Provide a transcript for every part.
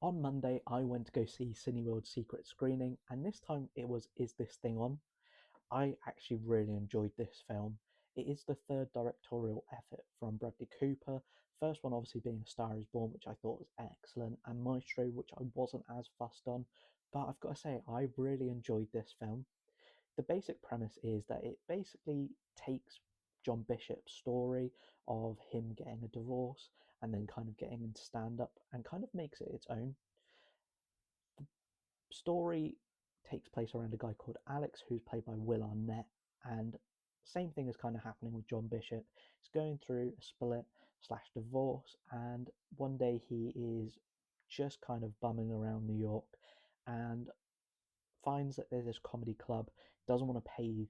On Monday, I went to go see Cineworld's secret screening, and this time it was Is This Thing On? I actually really enjoyed this film. It is the third directorial effort from Bradley Cooper. First one, obviously, being A Star is Born, which I thought was excellent, and Maestro, which I wasn't as fussed on. But I've got to say, I really enjoyed this film. The basic premise is that it basically takes John Bishop's story of him getting a divorce and then kind of getting into stand up and kind of makes it its own. Story takes place around a guy called Alex, who's played by Will Arnett, and same thing is kind of happening with John Bishop. He's going through a split slash divorce, and one day he is just kind of bumming around New York and finds that there's this comedy club, doesn't want to pay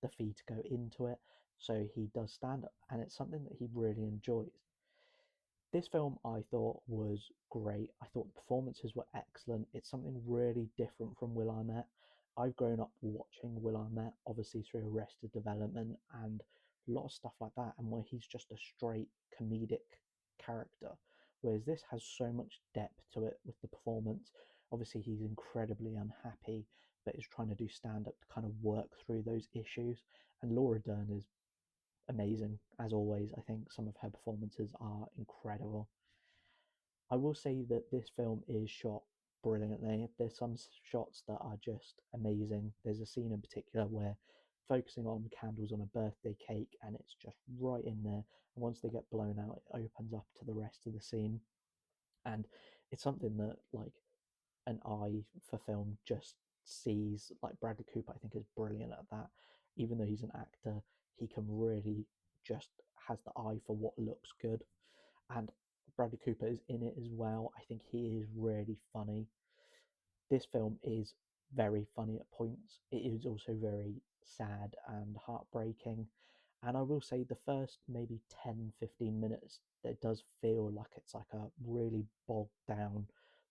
the fee to go into it, so he does stand up, and it's something that he really enjoys. This film I thought was great. I thought the performances were excellent. It's something really different from Will Arnett. I've grown up watching Will Arnett, obviously through Arrested Development and a lot of stuff like that, and where he's just a straight comedic character. Whereas this has so much depth to it with the performance. Obviously, he's incredibly unhappy, but is trying to do stand up to kind of work through those issues. And Laura Dern is amazing as always. I think some of her performances are incredible. I will say that this film is shot brilliantly. There's some shots that are just amazing. There's a scene in particular where focusing on candles on a birthday cake and it's just right in there. And once they get blown out, it opens up to the rest of the scene. And it's something that like an eye for film just sees. Like Bradley Cooper, I think is brilliant at that. Even though he's an actor, he can really just has the eye for what looks good. And Bradley Cooper is in it as well. I think he is really funny. This film is very funny at points. It is also very sad and heartbreaking. And I will say the first maybe 10-15 minutes, it does feel like it's like a really bogged down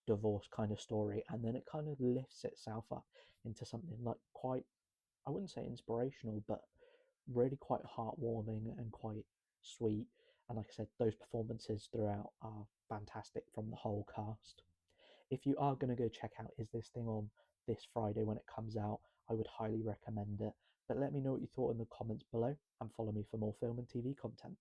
divorce kind of story. And then it kind of lifts itself up into something like quite, I wouldn't say inspirational, but really quite heartwarming and quite sweet. And like I said, those performances throughout are fantastic from the whole cast. If you are going to go check out Is This Thing On this Friday when it comes out, I would highly recommend it. But let me know what you thought in the comments below and follow me for more film and TV content.